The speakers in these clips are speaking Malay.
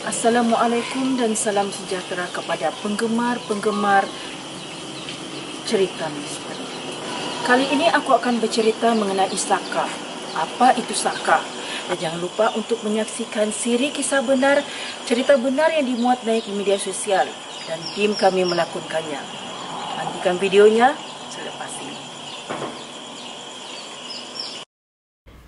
Assalamualaikum dan salam sejahtera kepada penggemar-penggemar cerita misteri. Kali ini aku akan bercerita mengenai Saka. Apa itu Saka? Dan jangan lupa untuk menyaksikan siri kisah benar, cerita benar yang dimuat naik di media sosial dan tim kami melakonkannya. Nantikan videonya selepas ini.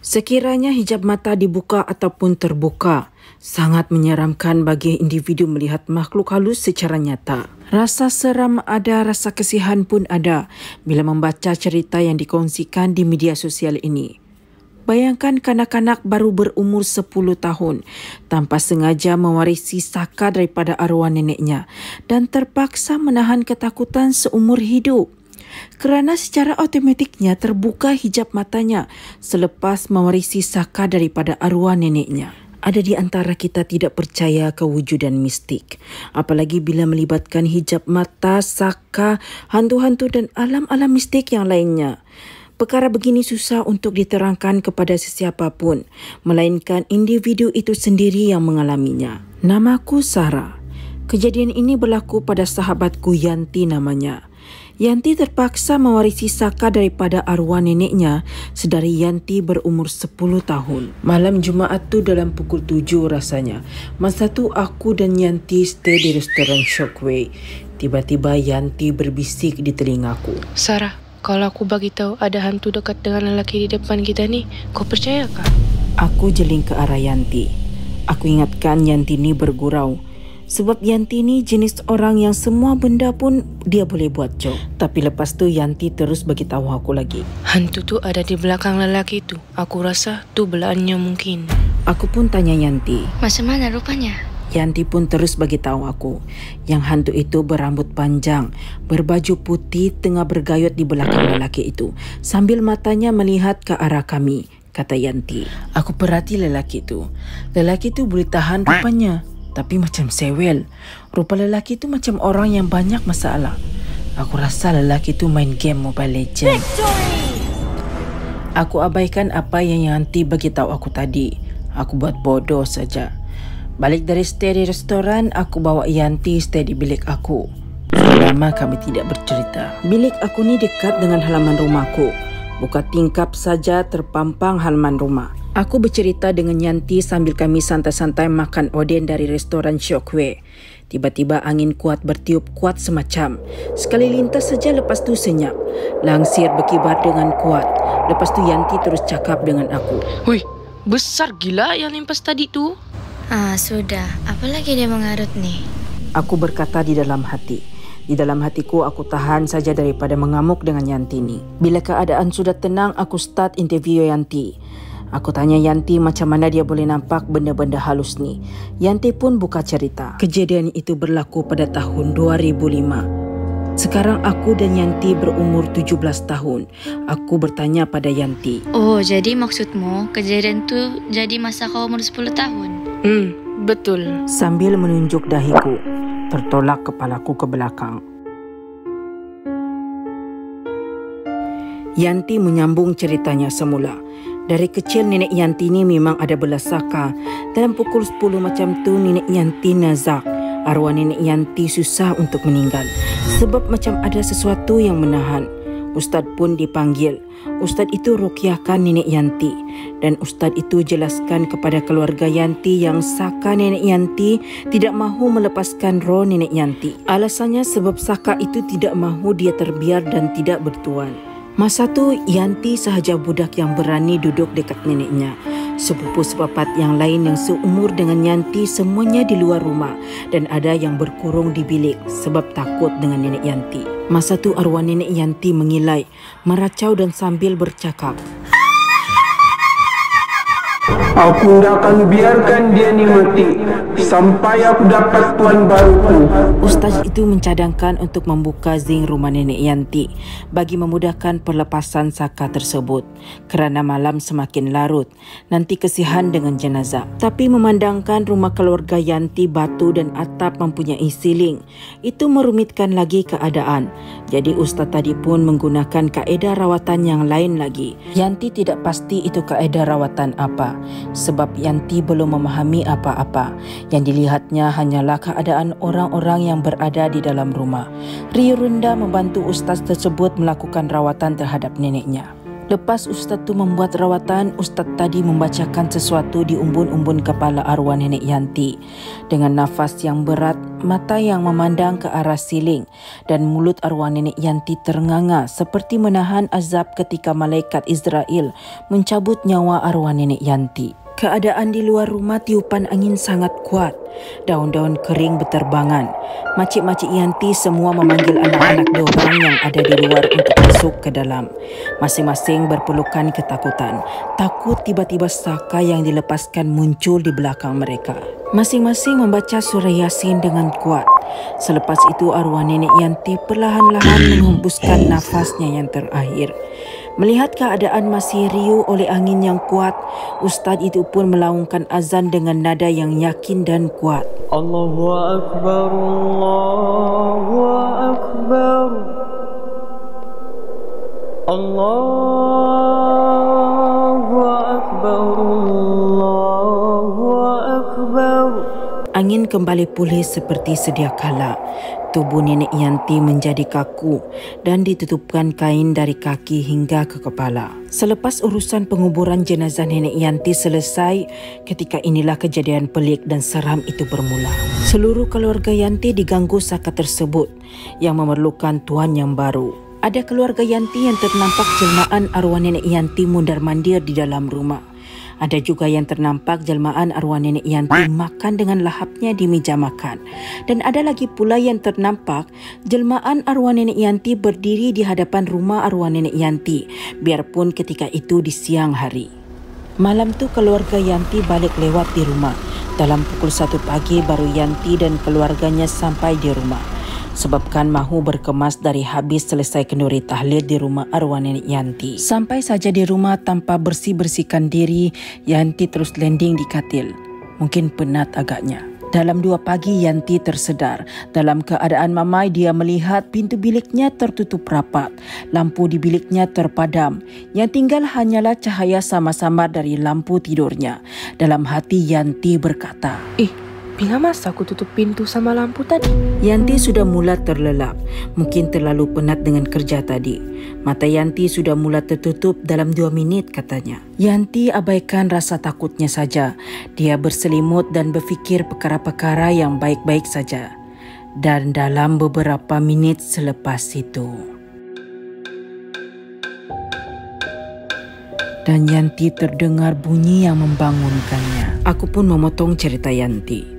Sekiranya hijab mata dibuka ataupun terbuka, sangat menyeramkan bagi individu melihat makhluk halus secara nyata. Rasa seram ada, rasa kesihan pun ada bila membaca cerita yang dikongsikan di media sosial ini. Bayangkan kanak-kanak baru berumur 10 tahun tanpa sengaja mewarisi Saka daripada arwah neneknya dan terpaksa menahan ketakutan seumur hidup. Kerana secara automatiknya terbuka hijab matanya selepas mewarisi Saka daripada arwah neneknya. Ada di antara kita tidak percaya kewujudan mistik, apalagi bila melibatkan hijab mata, Saka, hantu-hantu dan alam-alam mistik yang lainnya. Perkara begini susah untuk diterangkan kepada sesiapa pun, melainkan individu itu sendiri yang mengalaminya. Namaku Sarah. Kejadian ini berlaku pada sahabatku Yanti namanya. Yanti terpaksa mewarisi Saka daripada arwah neneknya sedari Yanti berumur 10 tahun. Malam Jumaat tu dalam pukul 7 rasanya. Masa tu aku dan Yanti stay di restoran Shockway. Tiba-tiba Yanti berbisik di telingaku. Sarah, kalau aku bagi tahu ada hantu dekat dengan lelaki di depan kita ni, kau percayakah? Aku jeling ke arah Yanti. Aku ingatkan Yanti ni bergurau. Sebab Yanti ni jenis orang yang semua benda pun dia boleh buat joke. Tapi lepas tu Yanti terus bagi tahu aku lagi. Hantu tu ada di belakang lelaki tu. Aku rasa tu belaannya mungkin. Aku pun tanya Yanti. Macam mana rupanya? Yanti pun terus bagi tahu aku yang hantu itu berambut panjang, berbaju putih, tengah bergayut di belakang lelaki itu sambil matanya melihat ke arah kami, kata Yanti. Aku perhati lelaki itu. Lelaki itu boleh tahan rupanya, tapi macam sewel. Rupa lelaki itu macam orang yang banyak masalah. Aku rasa lelaki itu main game Mobile Legends. Victory! Aku abaikan apa yang Yanti bagi tahu aku tadi. Aku buat bodoh saja. Balik dari stay di restoran, aku bawa Yanti stay di bilik aku. Sudah lama kami tidak bercerita. Bilik aku ni dekat dengan halaman rumahku. Buka tingkap saja terpampang halaman rumah. Aku bercerita dengan Yanti sambil kami santai-santai makan oden dari restoran Shockway. Tiba-tiba angin kuat bertiup kuat semacam. Sekali lintas saja, lepas tu senyap. Langsir berkibar dengan kuat. Lepas tu Yanti terus cakap dengan aku. Hui, besar gila yang limpas tadi tu. Sudah. Apalagi dia mengarut ni? Aku berkata di dalam hati. Di dalam hatiku aku tahan saja daripada mengamuk dengan Yanti ni. Bila keadaan sudah tenang, aku start interview Yanti. Aku tanya Yanti macam mana dia boleh nampak benda-benda halus ni. Yanti pun buka cerita. Kejadian itu berlaku pada tahun 2005. Sekarang aku dan Yanti berumur 17 tahun. Aku bertanya pada Yanti. Oh, jadi maksudmu kejadian tu jadi masa kau umur 10 tahun? Betul. Sambil menunjuk dahiku, tertolak kepalaku ke belakang. Yanti menyambung ceritanya semula. Dari kecil nenek Yanti ni memang ada belas Saka. Dalam pukul 10 macam tu nenek Yanti nazak. Arwah nenek Yanti susah untuk meninggal. Sebab macam ada sesuatu yang menahan. Ustaz pun dipanggil. Ustaz itu ruqyahkan nenek Yanti. Dan Ustaz itu jelaskan kepada keluarga Yanti yang Saka nenek Yanti tidak mahu melepaskan roh nenek Yanti. Alasannya sebab Saka itu tidak mahu dia terbiar dan tidak bertuan. Masa tu Yanti sahaja budak yang berani duduk dekat neneknya. Sepupu sepapat yang lain yang seumur dengan Yanti semuanya di luar rumah dan ada yang berkurung di bilik sebab takut dengan nenek Yanti. Masa tu arwah nenek Yanti mengilai, meracau dan sambil bercakap. Aku tidak akan biarkan dia ni mati sampai aku dapat tuan baruku. Ustaz itu mencadangkan untuk membuka zinc rumah nenek Yanti bagi memudahkan perlepasan Saka tersebut kerana malam semakin larut, nanti kesihan dengan jenazah. Tapi memandangkan rumah keluarga Yanti batu dan atap mempunyai siling, itu merumitkan lagi keadaan. Jadi Ustaz tadi pun menggunakan kaedah rawatan yang lain lagi. Yanti tidak pasti itu kaedah rawatan apa. sebab Yanti belum memahami apa-apa. Yang dilihatnya hanyalah keadaan orang-orang yang berada di dalam rumah. Rio Runda membantu ustaz tersebut melakukan rawatan terhadap neneknya. Lepas ustaz tu membuat rawatan, ustaz tadi membacakan sesuatu di umbun-umbun kepala arwah nenek Yanti. Dengan nafas yang berat, mata yang memandang ke arah siling dan mulut arwah nenek Yanti ternganga seperti menahan azab ketika malaikat Israel mencabut nyawa arwah nenek Yanti. Keadaan di luar rumah tiupan angin sangat kuat. Daun-daun kering berterbangan. Makcik-makcik Yanti semua memanggil anak-anak diorang yang ada di luar untuk masuk ke dalam. Masing-masing berpelukan ketakutan. Takut tiba-tiba saka yang dilepaskan muncul di belakang mereka. Masing-masing membaca surah Yasin dengan kuat. Selepas itu arwah nenek Yanti perlahan-lahan menghembuskan nafasnya yang terakhir. Melihat keadaan masih riuh oleh angin yang kuat, ustaz itu pun melaungkan azan dengan nada yang yakin dan kuat. Allahu Akbar, Allahu Akbar, Allahu Akbar, Allahu Akbar. Angin kembali pulih seperti sedia kala. Tubuh nenek Yanti menjadi kaku dan ditutupkan kain dari kaki hingga ke kepala. Selepas urusan penguburan jenazah nenek Yanti selesai, ketika inilah kejadian pelik dan seram itu bermula. Seluruh keluarga Yanti diganggu saka tersebut yang memerlukan tuan yang baru. Ada keluarga Yanti yang ternampak jelmaan arwah nenek Yanti mundar-mandir di dalam rumah. Ada juga yang ternampak jelmaan arwah nenek Yanti makan dengan lahapnya di meja makan. Dan ada lagi pula yang ternampak jelmaan arwah nenek Yanti berdiri di hadapan rumah arwah nenek Yanti, biarpun ketika itu di siang hari. Malam tu keluarga Yanti balik lewat di rumah. Dalam pukul 1 pagi baru Yanti dan keluarganya sampai di rumah. Sebabkan mahu berkemas dari habis selesai kenduri tahlil di rumah arwah nenek Yanti. Sampai saja di rumah tanpa bersih-bersihkan diri, Yanti terus landing di katil. Mungkin penat agaknya. Dalam 2 pagi Yanti tersedar. Dalam keadaan mamai dia melihat pintu biliknya tertutup rapat. Lampu di biliknya terpadam. Yang tinggal hanyalah cahaya samar-samar dari lampu tidurnya. Dalam hati Yanti berkata, Bila masa aku tutup pintu sama lampu tadi? Yanti sudah mula terlelap. Mungkin terlalu penat dengan kerja tadi. Mata Yanti sudah mula tertutup dalam 2 minit katanya. Yanti abaikan rasa takutnya saja. Dia berselimut dan berfikir perkara-perkara yang baik-baik saja. Dan dalam beberapa minit selepas itu, dan Yanti terdengar bunyi yang membangunkannya. Aku pun memotong cerita Yanti.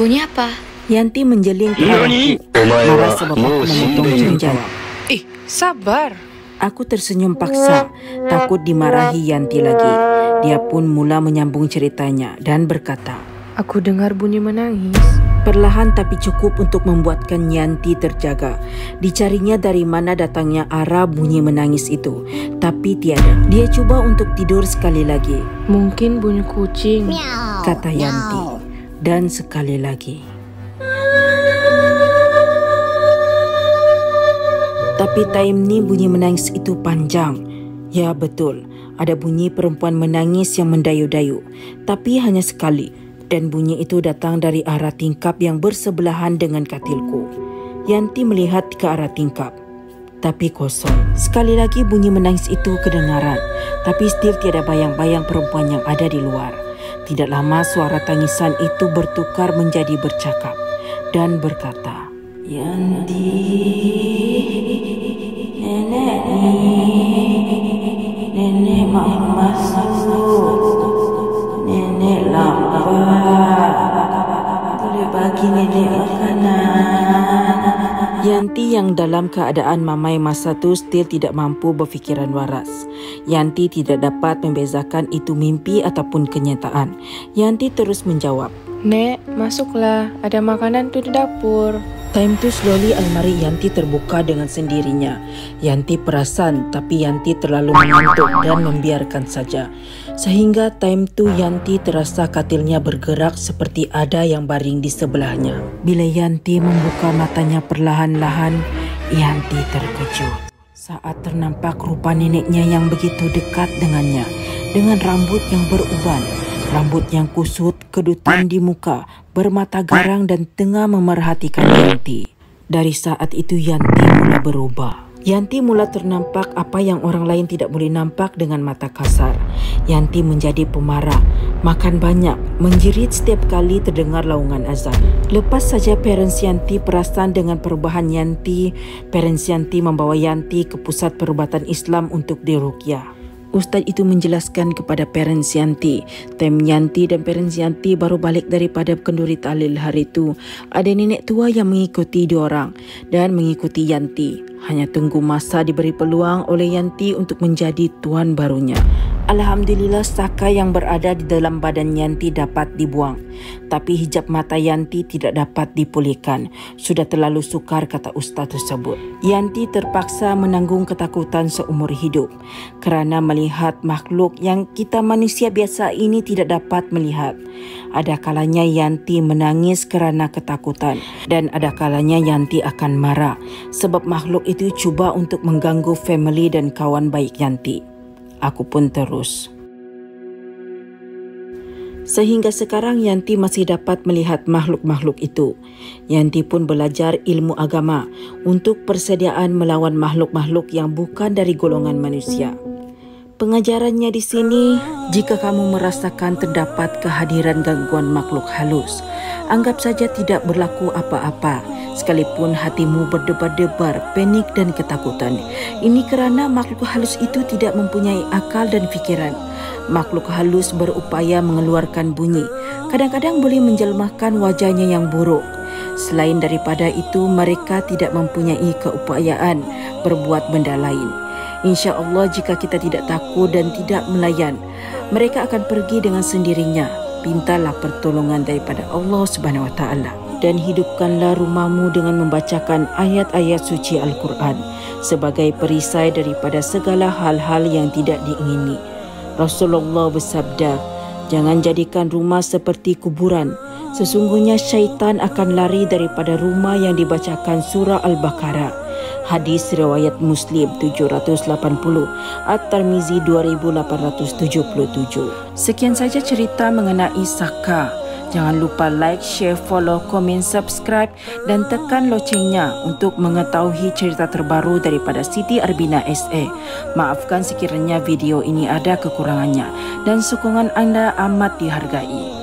Bunyi apa? Yanti menjeling ke arahku. Marah sebab aku memotong menjawab. Sabar. Aku tersenyum paksa, takut dimarahi Yanti lagi. Dia pun mula menyambung ceritanya dan berkata, Aku dengar bunyi menangis. Perlahan tapi cukup untuk membuatkan Yanti terjaga. Dicarinya dari mana datangnya arah bunyi menangis itu, tapi tiada. Dia cuba untuk tidur sekali lagi. Mungkin bunyi kucing, kata Yanti. Dan sekali lagi. Tapi time ni bunyi menangis itu panjang. Ya betul, ada bunyi perempuan menangis yang mendayu-dayu. Tapi hanya sekali. Dan bunyi itu datang dari arah tingkap yang bersebelahan dengan katilku. Yanti melihat ke arah tingkap. Tapi kosong. Sekali lagi bunyi menangis itu kedengaran. Tapi still tiada bayang-bayang perempuan yang ada di luar. Tidak lama suara tangisan itu bertukar menjadi bercakap dan berkata, Yanti, nenek mau masuk, nenek lapar, boleh bagi nenek makanan. Yanti yang dalam keadaan mamai masa tu still tidak mampu berfikiran waras. Yanti tidak dapat membezakan itu mimpi ataupun kenyataan. Yanti terus menjawab, Nek, masuklah. Ada makanan tu di dapur. Time tu slowly almari Yanti terbuka dengan sendirinya. Yanti perasan tapi Yanti terlalu mengantuk dan membiarkan saja. Sehingga time tu Yanti terasa katilnya bergerak seperti ada yang baring di sebelahnya. Bila Yanti membuka matanya perlahan-lahan, Yanti terkejut. Saat ternampak rupa neneknya yang begitu dekat dengannya, dengan rambut yang beruban, Rambut yang kusut, kedutan di muka, bermata garang dan tengah memerhatikan Yanti. Dari saat itu Yanti mula berubah. Yanti mula ternampak apa yang orang lain tidak boleh nampak dengan mata kasar. Yanti menjadi pemarah, makan banyak, menjerit setiap kali terdengar laungan azan. Lepas saja parents Yanti perasan dengan perubahan Yanti, parents Yanti membawa Yanti ke pusat perubatan Islam untuk diruqyah. Ustaz itu menjelaskan kepada parents Yanti, time Yanti dan parents Yanti baru balik daripada kenduri tahlil hari itu. Ada nenek tua yang mengikuti diorang dan mengikuti Yanti. Hanya tunggu masa diberi peluang oleh Yanti untuk menjadi tuan barunya. Alhamdulillah saka yang berada di dalam badan Yanti dapat dibuang. Tapi hijab mata Yanti tidak dapat dipulihkan. Sudah terlalu sukar, kata ustaz tersebut. Yanti terpaksa menanggung ketakutan seumur hidup kerana melihat makhluk yang kita manusia biasa ini tidak dapat melihat. Ada kalanya Yanti menangis kerana ketakutan dan ada kalanya Yanti akan marah sebab makhluk itu cuba untuk mengganggu family dan kawan baik Yanti. Aku pun terus. Sehingga sekarang Yanti masih dapat melihat makhluk-makhluk itu. Yanti pun belajar ilmu agama untuk persediaan melawan makhluk-makhluk yang bukan dari golongan manusia. Pengajarannya di sini, jika kamu merasakan terdapat kehadiran gangguan makhluk halus, anggap saja tidak berlaku apa-apa. Sekalipun hatimu berdebar-debar, panik dan ketakutan. Ini kerana makhluk halus itu tidak mempunyai akal dan fikiran. Makhluk halus berupaya mengeluarkan bunyi. Kadang-kadang boleh menjelmahkan wajahnya yang buruk. Selain daripada itu, mereka tidak mempunyai keupayaan berbuat benda lain. InsyaAllah jika kita tidak takut dan tidak melayan, mereka akan pergi dengan sendirinya. Pintalah pertolongan daripada Allah Subhanahu Wa Taala. Dan hidupkanlah rumahmu dengan membacakan ayat-ayat suci Al-Quran sebagai perisai daripada segala hal-hal yang tidak diingini. Rasulullah bersabda, jangan jadikan rumah seperti kuburan. Sesungguhnya syaitan akan lari daripada rumah yang dibacakan surah Al-Baqarah. Hadis riwayat Muslim 780, At-Tirmizi 2877. Sekian saja cerita mengenai saka. Jangan lupa like, share, follow, komen, subscribe dan tekan locengnya untuk mengetahui cerita terbaru daripada Siti Arbina SA. Maafkan sekiranya video ini ada kekurangannya dan sokongan anda amat dihargai.